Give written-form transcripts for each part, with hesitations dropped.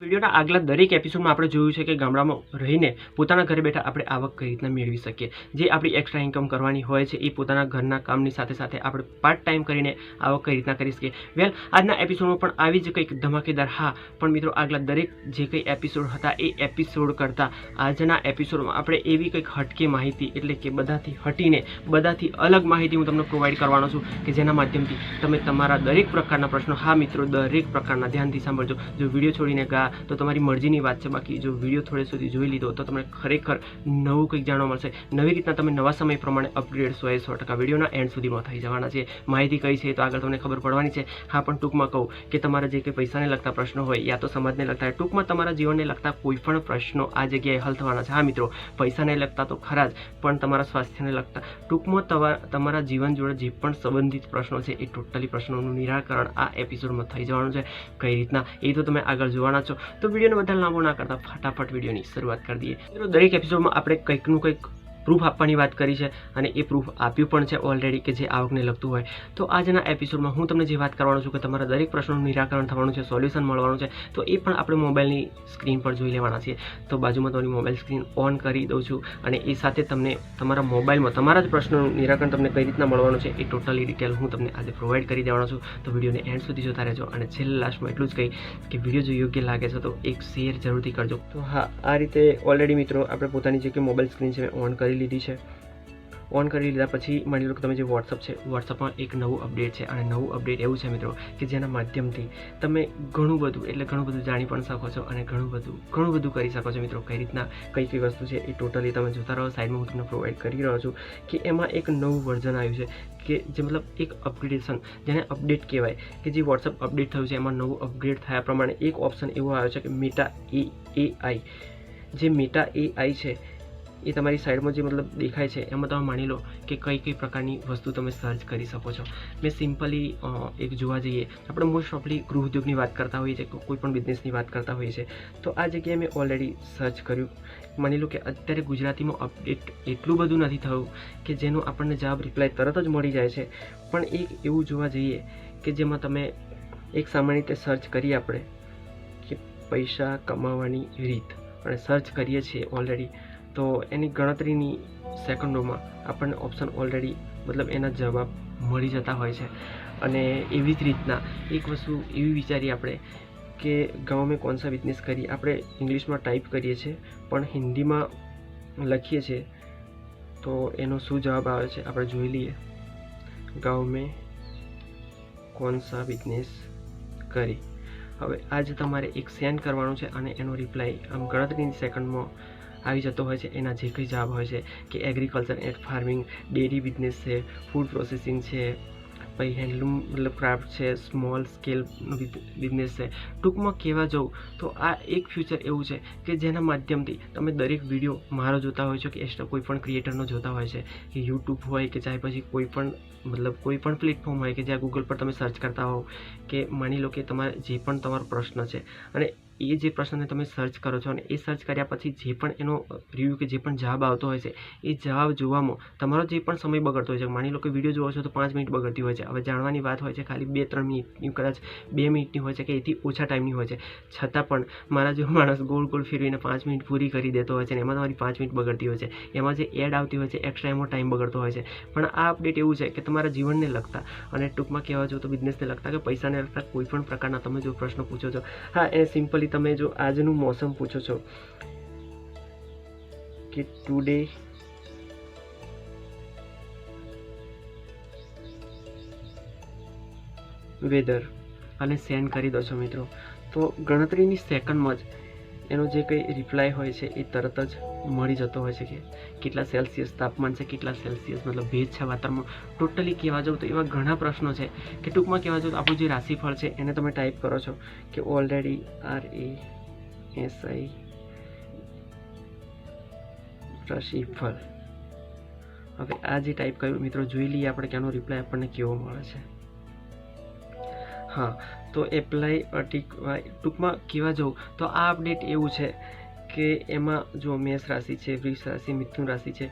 વિડીયોના આગલા દરેક એપિસોડમાં આપણે જોયું છે કે ગામડામાં રહીને પોતાના ઘરે બેઠા આપણે આવક કઈ રીતના મેળવી શકીએ, જે આપણી એક્સ્ટ્રા ઇન્કમ કરવાની હોય છે એ પોતાના ઘરના કામની સાથે સાથે આપણે પાર્ટ ટાઈમ કરીને આવક કઈ રીતના કરી શકીએ. વેલ, આજના એપિસોડમાં પણ આવી જ કંઈક ધમાકેદાર, હા પણ મિત્રો આગલા દરેક જે કંઈ એપિસોડ હતા એ એપિસોડ કરતાં આજના એપિસોડમાં આપણે એવી કંઈક હટકે માહિતી, એટલે કે બધાથી હટીને બધાથી અલગ માહિતી હું તમને પ્રોવાઈડ કરવાનો છું કે જેના માધ્યમથી તમે તમારા દરેક પ્રકારના પ્રશ્નો, હા મિત્રો દરેક પ્રકારના, ધ્યાનથી સાંભળજો. જો વિડીયો છોડીને તો તમારી મરજીની વાત છે, બાકી જો વિડીયો થોડે સુધી જોઈ લીધો તો તમને ખરેખર નવું કંઈક જાણવા મળશે. નવી રીતના તમે નવા સમય પ્રમાણે અપગ્રેડ 100% વિડીયોના એન્ડ સુધીમાં થઈ જવાના છે. માહિતી કઈ છે તો આગળ તમને ખબર પડવાની છે. હા, પણ ટૂંકમાં કહું કે તમારા જે કંઈ પૈસાને લગતા પ્રશ્નો હોય યા તો સમાજને લગતા, ટૂંકમાં તમારા જીવનને લગતા કોઈ પણ પ્રશ્નો આ જગ્યાએ હલ થવાના છે. હા મિત્રો, પૈસાને લગતા તો ખરા જ, પણ તમારા સ્વાસ્થ્યને લગતા, ટૂંકમાં તમારા જીવન જોડે જે પણ સંબંધિત પ્રશ્નો છે એ ટોટલી પ્રશ્નોનું નિરાકરણ આ એપિસોડમાં થઈ જવાનું છે. કઈ રીતના એ તો તમે આગળ જોવાના છો. તો વિડીયોને વધારે લાંબો ના કરતા ફટાફટ વિડીયોની શરૂઆત કરી દઈએ. મિત્રો, દરેક એપિસોડમાં આપણે કંઈકનું કંઈક પ્રૂફ આપવાની વાત કરી છે અને એ પ્રૂફ આપ્યું પણ છે ઓલરેડી કે જે આવકને લગતું હોય. તો આજના એપિસોડમાં હું તમને જે વાત કરવાનો છું કે તમારા દરેક પ્રશ્નોનું નિરાકરણ થવાનું છે, સોલ્યુશન મળવાનું છે, તો એ પણ આપણે મોબાઈલની સ્ક્રીન પર જોઈ લેવાના છીએ. તો બાજુમાં તમારી મોબાઈલ સ્ક્રીન ઓન કરી દઉં છું અને એ સાથે તમને તમારા મોબાઈલમાં તમારા જ પ્રશ્નોનું નિરાકરણ તમને કઈ રીતના મળવાનું છે એ ટોટલી ડિટેલ હું તમને આજે પ્રોવાઈડ કરી દેવાનો છું. તો વિડીયોને એન્ડ સુધી જોતા રહેજો અને છેલ્લે લાસ્ટમાં એટલું જ કહી કે વિડીયો જો યોગ્ય લાગે છે તો એક શેર જરૂરથી કરજો. તો હા, આ રીતે ઓલરેડી મિત્રો આપણે પોતાની જે કે મોબાઈલ સ્ક્રીન છે ઓન કરી લીધી છે. ઓન કરી લીધા પછી માની લો કે તમે જે વોટ્સઅપ છે, વોટ્સઅપમાં એક નવું અપડેટ છે અને નવું અપડેટ એવું છે મિત્રો કે જેના માધ્યમથી તમે ઘણું બધું જાણી પણ શકો છો અને ઘણું બધું કરી શકો છો. મિત્રો, કઈ રીતના કઈ વસ્તુ છે એ ટોટલી તમે જોતા રહો. સાઈડમાં હું તમને પ્રોવાઈડ કરી રહ્યો છું કે એમાં એક નવું વર્ઝન આવ્યું છે કે જે મતલબ એક અપગ્રેડેશન, જેને અપડેટ કહેવાય, કે જે વોટ્સઅપ અપડેટ થયું છે એમાં નવું અપગ્રેડ થયા પ્રમાણે એક ઓપ્શન એવો આવ્યો છે કે મેટા AI. જે મેટા AI છે એ તમારી સાઈડમાં જે મતલબ દેખાય છે એમાં તમે માની લો કે કઈ પ્રકારની વસ્તુ તમે સર્ચ કરી શકો છો. મેં સિમ્પલી એક જોવા જઈએ, આપણે મોસ્ટ ઓફલી ગૃહ ઉદ્યોગની વાત કરતા હોઈએ છીએ, કોઈ પણ બિઝનેસની વાત કરતા હોઈએ છીએ, તો આ જગ્યાએ મેં ઓલરેડી સર્ચ કર્યું. માની લો કે અત્યારે ગુજરાતીમાં અપડેટ એટલું બધું નથી થયું કે જેનો આપણને જવાબ રિપ્લાય તરત જ મળી જાય છે, પણ એક એવું જોવા જઈએ કે જેમાં તમે એક સામાન્ય રીતે સર્ચ કરીએ આપણે કે પૈસા કમાવાની રીત અને સર્ચ કરીએ છીએ ઓલરેડી, તો એની ગણતરીની સેકન્ડોમાં આપણને ઓપ્શન ઓલરેડી મતલબ એના જવાબ મળી જતા હોય છે. અને એવી જ રીતના એક વસ્તુ એવી વિચારીએ આપણે કે ગાँव में कौन सा बिजनेस કરીએ, આપણે ઇંગ્લિશમાં ટાઈપ કરીએ છીએ પણ હિન્દીમાં લખીએ છીએ તો એનો શું જવાબ આવે છે આપણે જોઈ લઈએ. ગાँव में कौन सा बिजनेस કરી. હવે આજે તમારે એક સેન્ડ કરવાનું છે અને એનો રિપ્લાય આમ ગણતરીની સેકન્ડમાં આવી જતો હોય છે. એના જે કંઈ જવાબ હોય છે કે agriculture and farming, dairy business છે, ફૂડ પ્રોસેસિંગ છે, પછી હેન્ડલૂમ મતલબ ક્રાફ્ટ છે, સ્મોલ સ્કેલનો બિઝનેસ છે. ટૂંકમાં કહેવા જાઉં તો આ એક ફ્યુચર એવું છે કે જેના માધ્યમથી તમે દરેક વિડીયો મારો જોતા હોય છો કે એક્સ્ટ્રા કોઈ પણ ક્રિએટરનો જોતા હોય છે, કે યુટ્યુબ હોય કે ચાહે પછી કોઈ પણ પ્લેટફોર્મ હોય કે જ્યાં ગૂગલ પર તમે સર્ચ કરતા હો, કે માની લો કે તમારે જે પણ તમારો પ્રશ્ન છે અને એ જે પ્રશ્નને તમે સર્ચ કરો છો અને એ સર્ચ કર્યા પછી જે પણ એનો રિવ્યૂ કે જે પણ જવાબ આવતો હોય છે એ જવાબ જોવામાં તમારો જે પણ સમય બગડતો હોય છે, માની લો કે વિડીયો જોવો છો તો 5 મિનિટ બગડતી હોય છે. હવે જાણવાની વાત હોય છે ખાલી 2-3 મિનિટની, કદાચ 2 મિનિટની હોય છે કે એથી ઓછા ટાઈમની હોય છે, છતાં પણ મારા જેવો માણસ ગોળ ફેરવીને 5 મિનિટ પૂરી કરી દેતો હોય છે અને એમાં તમારી 5 મિનિટ બગડતી હોય છે. એમાં જે એડ આવતી હોય છે એક્સ્ટ્રા એમાં ટાઈમ બગડતો હોય છે. પણ આ અપડેટ એવું છે કે તમારા જીવનને લગતા અને ટૂંકમાં કહેવા જો તો બિઝનેસને લગતા કે પૈસાને લગતા કોઈ પણ પ્રકારના તમે જો પ્રશ્નો પૂછો છો, હા એ સિમ્પલી તમે જો આજનું મોસમ પૂછો છો કે ટુડે વેધર અને સેન્ડ કરી દો છો મિત્રો, તો ગણતરીની સેકન્ડમાં જ એનો જે કંઈ રિપ્લાય હોય છે એ તરત જ મળી જતો હોય છે કે કેટલા સેલ્સિયસ તાપમાન છે, કેટલા સેલ્સિયસ મતલબ ભેજ છે વાતાવરણમાં. ટોટલી કહેવા જાઉં તો એવા ઘણા પ્રશ્નો છે કે ટૂંકમાં કહેવા જાઉં તો આપણું જે રાશિફળ છે એને તમે ટાઈપ કરો છો કે ઓલરેડી RASI રાશિફળ. હવે આ જે ટાઈપ કર્યું મિત્રો, જોઈ લઈએ આપણે કે આનો રિપ્લાય આપણને કેવો મળે છે. હા, તો એપ્લાય ટૂંકમાં કહેવા જાઉં તો આ અપડેટ એવું છે કે એમાં જો મેષ રાશિ છે, વૃષ રાશિ, મિથુન રાશિ છે,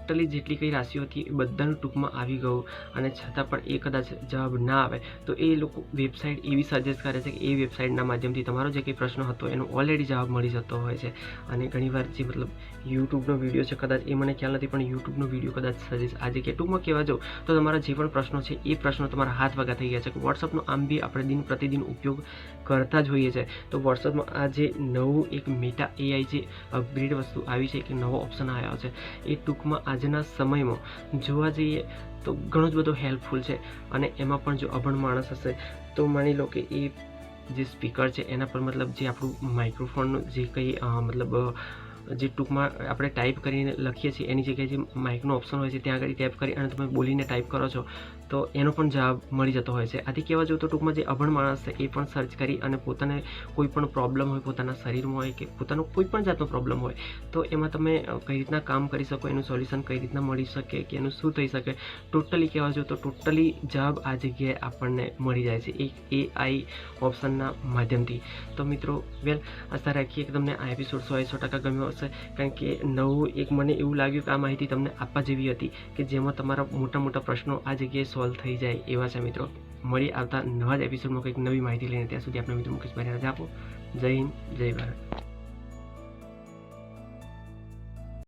ટોટલી જેટલી કઈ રાશિઓ હતી એ બધાનું ટૂંકમાં આવી ગયું, અને છતાં પણ એ કદાચ જવાબ ના આવે તો એ લોકો વેબસાઇટ એવી સજેસ્ટ કરે છે કે એ વેબસાઇટના માધ્યમથી તમારો જે કંઈ પ્રશ્ન હતો એનો ઓલરેડી જવાબ મળી જતો હોય છે. અને ઘણીવાર જે મતલબ યુટ્યુબનો વિડીયો છે, કદાચ એ મને ખ્યાલ નથી, પણ યુટ્યુબનો વિડીયો કદાચ સજેસ્ટ આજે કે ટૂંકમાં કહેવા જાઉં તો તમારા જે પણ પ્રશ્નો છે એ પ્રશ્નો તમારા હાથ વગા થઈ ગયા છે. કે વોટ્સઅપનો આમ બી આપણે દિન પ્રતિદિન ઉપયોગ કરતા જ હોઈએ છીએ. તો વોટ્સઅપમાં આ જે નવું એક મેટા AI જે અપગ્રેડ વસ્તુ આવી છે, કે નવો ઓપ્શન આવ્યો છે, એ ટૂંકમાં આજના સમયમાં જોવા જઈએ તો ઘણો જ બધો હેલ્પફુલ છે. અને એમાં પણ જો અભણ માણસ હશે તો માની લો કે એ જે સ્પીકર છે એના પર મતલબ જે આપણું માઇક્રોફોનનું જે કંઈ મતલબ જે ટૂંકમાં આપણે ટાઈપ કરીને લખીએ છીએ એની જગ્યાએ જે માઇકનો ઓપ્શન હોય છે ત્યાં આગળ ટેપ કરી અને તમે બોલીને ટાઈપ કરો છો તો એનો પણ જવાબ મળી જતો હોય છે. આથી કહેવા જાઉં તો ટૂંકમાં જે અભણ માણસ છે એ પણ સર્ચ કરી અને પોતાને કોઈ પણ પ્રોબ્લેમ હોય, પોતાના શરીરમાં હોય કે પોતાનો કોઈ પણ જાતનો પ્રોબ્લેમ હોય તો એમાં તમે કઈ રીતના કામ કરી શકો, એનું સોલ્યુશન કઈ રીતના મળી શકે, કે એનું શું થઈ શકે, ટોટલી કહેવા જાઉં તો ટોટલી જવાબ આ જગ્યાએ આપણને મળી જાય છે એક AI ઓપ્શનના માધ્યમથી. તો મિત્રો આશા રાખીએ કે તમને આ એપિસોડ 100% ગમ્યો હશે, કારણ કે નવું એક મને એવું લાગ્યું કે આ માહિતી તમને આપવા જેવી હતી કે જેમાં તમારા મોટા પ્રશ્નો આ જગ્યાએ સોલ્વ થઈ જાય એવા છે. મિત્રો મળી આવતા નવા જ એપિસોડમાં કંઈક નવી માહિતી લઈને, ત્યાં સુધી આપણે મિત્રો મુકેશ ભાઈ રજા આપો. જય હિન્દ, જય ભારત.